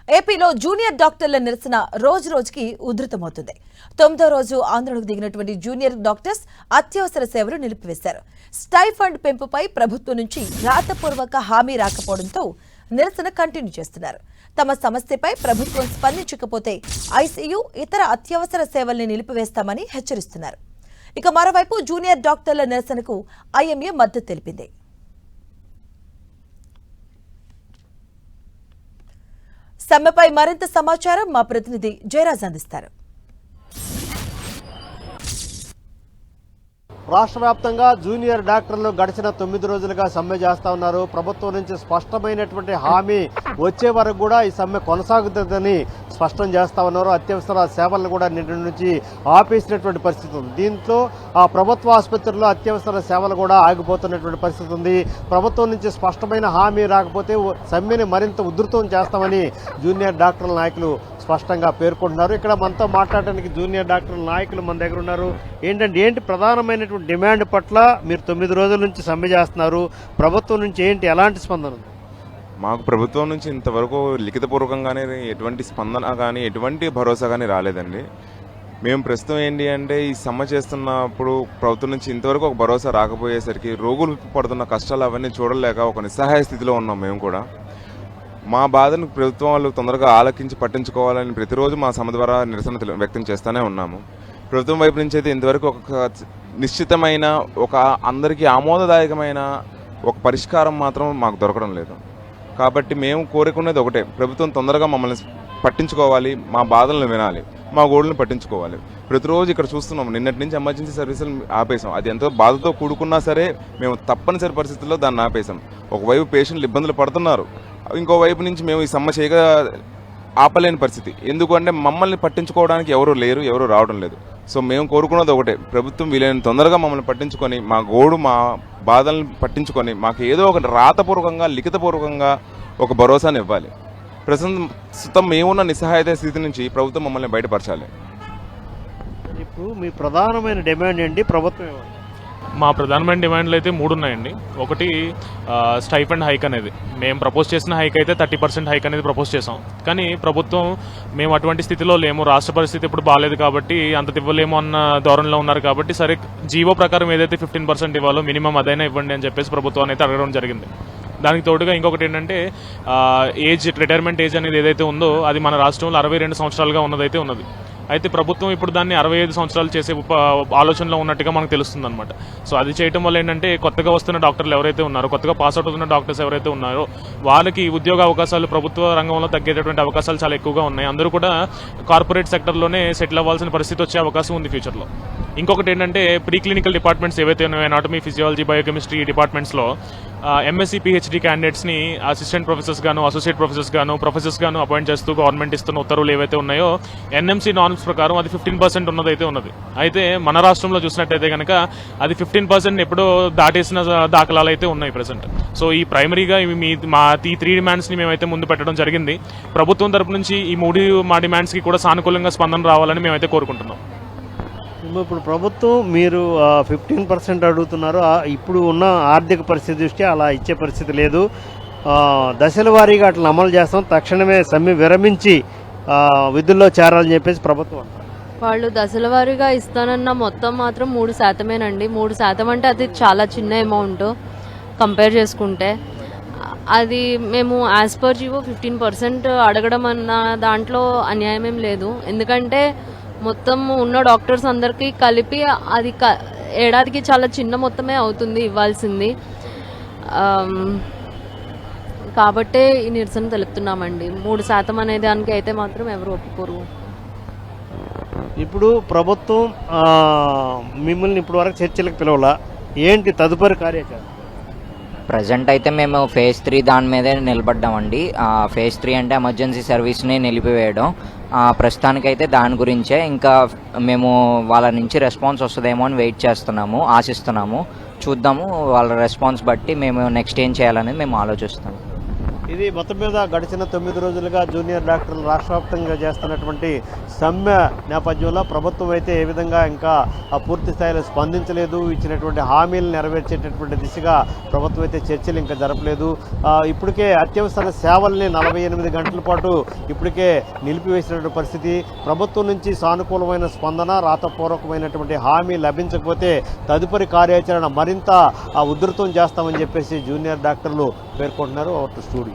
ఏపీలో జూనియర్ డాక్టర్ల నిరసన రోజు రోజుకి ఉధృతమవుతుంది. 9వ రోజు ఆందోళనకు దిగినటువంటి జూనియర్ డాక్టర్స్ అత్యవసర సేవలు నిలిపివేశారు. స్టైఫండ్ పెంపుపై ప్రభుత్వం నుంచి రాతపూర్వక హామీ రాకపోవడంతో నిరసన కంటిన్యూ చేస్తున్నారు. తమ సమస్యపై ప్రభుత్వం స్పందించకపోతే ఐసీయూ ఇతర అత్యవసర సేవల్ని నిలిపివేస్తామని హెచ్చరిస్తున్నారు. ఇక మరోవైపు జూనియర్ డాక్టర్ల నిరసనకు ఐఎంఏ మద్దతు తెలిపింది. సమ్మెపై మరింత సమాచారం మా ప్రతినిధి జయరాజ్ అందిస్తారు. రాష్ట్ర వ్యాప్తంగా జూనియర్ డాక్టర్లు గడిచిన 9 రోజులుగా సమ్మె చేస్తా ఉన్నారు. ప్రభుత్వం నుంచి స్పష్టమైనటువంటి హామీ వచ్చే వరకు కూడా ఈ సమ్మె కొనసాగుతుందని స్పష్టం చేస్తా ఉన్నారు. అత్యవసర సేవలను కూడా నిన్న నుంచి ఆపేసినటువంటి పరిస్థితి ఉంది. దీంతో ఆ ప్రభుత్వ ఆసుపత్రుల్లో అత్యవసర సేవలు కూడా ఆగిపోతున్నటువంటి పరిస్థితి ఉంది. ప్రభుత్వం నుంచి స్పష్టమైన హామీ రాకపోతే సమ్మెని మరింత ఉధృతం చేస్తామని జూనియర్ డాక్టర్ల నాయకులు స్పష్టంగా పేర్కొంటున్నారు. ఇక్కడ మనతో మాట్లాడడానికి జూనియర్ డాక్టర్ల నాయకులు మన దగ్గర ఉన్నారు. ఏంటి ప్రధానమైనటువంటి డిమాండ్ పట్ల మీరు 9 రోజుల నుంచి సమ్మె చేస్తున్నారు? ప్రభుత్వం నుంచి ఎలాంటి స్పందన ఉంది? మాకు ప్రభుత్వం నుంచి ఇంతవరకు లిఖితపూర్వకంగానే ఎటువంటి స్పందన కానీ ఎటువంటి భరోసా కానీ రాలేదండి. మేము ప్రస్తుతం ఏంటి అంటే ఈ సమ్మె చేస్తున్నప్పుడు ప్రభుత్వం నుంచి ఇంతవరకు ఒక భరోసా రాకపోయేసరికి రోగులు పడుతున్న కష్టాలు అవన్నీ చూడలేక ఒక నిస్సహాయ స్థితిలో ఉన్నాం. మేము కూడా మా బాధను ప్రభుత్వం వాళ్ళు తొందరగా ఆలకించి పట్టించుకోవాలని ప్రతిరోజు మా సమ్మె ద్వారా నిరసన వ్యక్తం చేస్తూనే ఉన్నాము. ప్రభుత్వం వైపు నుంచి అయితే ఇంతవరకు ఒక నిశ్చితమైన ఒక అందరికీ ఆమోదదాయకమైన ఒక పరిష్కారం మాత్రం మాకు దొరకడం లేదు. కాబట్టి మేము కోరుకునేది ఒకటే, ప్రభుత్వం తొందరగా మమ్మల్ని పట్టించుకోవాలి, మా బాధలను వినాలి, మా గోడులను పట్టించుకోవాలి. ప్రతిరోజు ఇక్కడ చూస్తున్నాము, నిన్నటి నుంచి ఎమర్జెన్సీ సర్వీసులు ఆపేసాం. అది ఎంతో బాధతో కూడుకున్నా సరే మేము తప్పనిసరి పరిస్థితుల్లో దాన్ని ఆపేసాం. ఒకవైపు పేషెంట్లు ఇబ్బందులు పడుతున్నారు, ఇంకోవైపు నుంచి మేము ఈ సమ్మె చేయగా ఆపలేని పరిస్థితి. ఎందుకంటే మమ్మల్ని పట్టించుకోవడానికి ఎవరు లేరు, ఎవరు రావడం లేదు. సో మేము కోరుకున్నది ఒకటే, ప్రభుత్వం వీలైన తొందరగా మమ్మల్ని పట్టించుకొని మా గోడు మా బాధలను పట్టించుకొని మాకు ఏదో ఒక రాతపూర్వకంగా లిఖితపూర్వకంగా ఒక భరోసాను ఇవ్వాలి. ప్రస్తుతం మేమున్న నిస్సహాయత స్థితి నుంచి ప్రభుత్వం మమ్మల్ని బయటపరచాలి. ఇప్పుడు మీ ప్రధానమైన డిమాండ్ ఏంటి? ప్రభుత్వం మా ప్రధానమైన డిమాండ్లు అయితే 3 ఉన్నాయండి. ఒకటి స్టైఫండ్ హైక్ అనేది, మేము ప్రపోజ్ చేసిన హైక్ అయితే 30% హైక్ అనేది ప్రపోజ్ చేసాం. కానీ ప్రభుత్వం మేము అటువంటి స్థితిలో లేము, రాష్ట్ర పరిస్థితి ఇప్పుడు బాగాలేదు కాబట్టి అంత ఇవ్వలేము అన్న ధోరణిలో ఉన్నారు. కాబట్టి సరే జీవో ప్రకారం ఏదైతే 15% ఇవ్వాలో మినిమం అదైనా ఇవ్వండి అని చెప్పేసి ప్రభుత్వాన్ని అయితే అడగడం జరిగింది. దానికి తోడుగా ఇంకొకటి ఏంటంటే రిటైర్మెంట్ ఏజ్ అనేది ఏదైతే ఉందో అది మన రాష్ట్రంలో 62 సంవత్సరాలుగా ఉన్నదైతే ఉన్నది. అయితే ప్రభుత్వం ఇప్పుడు దాన్ని 65 సంవత్సరాలు చేసే ఆలోచనలో ఉన్నట్టుగా మనకు తెలుస్తుంది అనమాట. సో అది చేయడం వల్ల ఏంటంటే కొత్తగా వస్తున్న డాక్టర్లు ఎవరైతే ఉన్నారో, కొత్తగా పాస్ అవుట్ అవుతున్న డాక్టర్స్ ఎవరైతే ఉన్నారో వాళ్ళకి ఉద్యోగ అవకాశాలు ప్రభుత్వ రంగంలో తగ్గేటటువంటి అవకాశాలు చాలా ఎక్కువగా ఉన్నాయి. అందరూ కూడా కార్పొరేట్ సెక్టర్లోనే సెటిల్ అవ్వాల్సిన పరిస్థితి వచ్చే అవకాశం ఉంది ఫ్యూచర్లో. ఇంకొకటి ఏంటంటే ప్రీ క్లినికల్ డిపార్ట్మెంట్స్ ఏవైతే ఉన్నాయో, అనాటమీ, ఫిజియాలజీ, బయోకెమిస్ట్రీ డిపార్ట్మెంట్స్లో ఎంఎస్సీ పిహెచ్డీ క్యాండిడేట్స్ని అసిస్టెంట్ ప్రొఫెసర్స్ గాను, అసోసియేట్ ప్రొఫెసర్స్ గాను అపాయింట్ చేస్తూ గవర్నమెంట్ ఇస్తున్న ఉత్తర్వులు ఏవైతే ఉన్నాయో ఎన్ఎంసీ నార్మ్స్ ప్రకారం అది 15% ఉన్నదైతే ఉన్నది. అయితే మన రాష్ట్రంలో చూసినట్టయితే కనుక అది 15% ఎప్పుడో దాటేసిన దాఖలాలు అయితే ఉన్నాయి ప్రజెంట్. సో ఈ ప్రైమరీగా మా ఈ 3 డిమాండ్స్ని మేమైతే ముందు పెట్టడం జరిగింది. ప్రభుత్వం తరపు నుంచి ఈ 3 మా డిమాండ్స్కి కూడా సానుకూలంగా స్పందన రావాలని మేమైతే కోరుకుంటున్నాం. ఇప్పుడు ప్రభుత్వం మీరు 15% అడుగుతున్నారు. ఇప్పుడు ఉన్న ఆర్థిక పరిస్థితి దృష్ట్యా అలా ఇచ్చే పరిస్థితి లేదు. దశల వారీగా అట్లా అమలు చేస్తాం, తక్షణమే సమ్మె విరమించి విధుల్లో చేరాలని చెప్పేసి ప్రభుత్వం వాళ్ళు దశల వారీగా ఇస్తానన్న మొత్తం మాత్రం 3%. 3% అంటే అది చాలా చిన్న అమౌంట్ కంపేర్ చేసుకుంటే. అది మేము యాజ్ పర్ జీవో 15% అడగడం అన్న దాంట్లో అన్యాయం ఏం లేదు. ఎందుకంటే మొత్తం ఉన్న డాక్టర్స్ అందరికీ కలిపి అది ఏడాదికి చాలా చిన్న మొత్తమే అవుతుంది ఇవ్వాల్సింది. కాబట్టే ఈ నిరసన తెలుపుతున్నామండి. 3% అనే దానికి అయితే మాత్రం ఎవరు ఒప్పుకోరు. ఇప్పుడు ప్రభుత్వం మిమ్మల్ని ఇప్పటి వరకు చర్చలకు పిలవాలా, ఏంటి తదుపరి కార్యాచరణ? ప్రజెంట్ అయితే మేము ఫేజ్ 3 దాని మీదే నిలబడ్డామండి. ఫేజ్ 3 అంటే ఎమర్జెన్సీ సర్వీస్ని నిలిపివేయడం. ప్రస్తుతానికైతే దాని గురించే, ఇంకా మేము వాళ్ళ నుంచి రెస్పాన్స్ వస్తుందేమో అని వెయిట్ చేస్తున్నాము, ఆశిస్తున్నాము. చూద్దాము, వాళ్ళ రెస్పాన్స్ బట్టి మేము నెక్స్ట్ ఏం చేయాలనేది మేము ఆలోచిస్తాము. ఇది మొత్తం మీద గడిచిన 9 రోజులుగా జూనియర్ డాక్టర్లు రాష్ట్ర వ్యాప్తంగా చేస్తున్నటువంటి సమ్మె నేపథ్యంలో ప్రభుత్వం అయితే ఏ విధంగా ఇంకా పూర్తి స్థాయిలో స్పందించలేదు. ఇచ్చినటువంటి హామీలు నెరవేర్చేటటువంటి దిశగా ప్రభుత్వం అయితే చర్చలు ఇంకా జరపలేదు. ఇప్పటికే అత్యవసర సేవల్ని 48 గంటల పాటు ఇప్పటికే నిలిపివేసినటువంటి పరిస్థితి. ప్రభుత్వం నుంచి సానుకూలమైన స్పందన, రాతపూర్వకమైనటువంటి హామీ లభించకపోతే తదుపరి కార్యాచరణ మరింత ఉధృతం చేస్తామని చెప్పేసి జూనియర్ డాక్టర్లు పేర్కొంటున్నారు. స్టూడియో.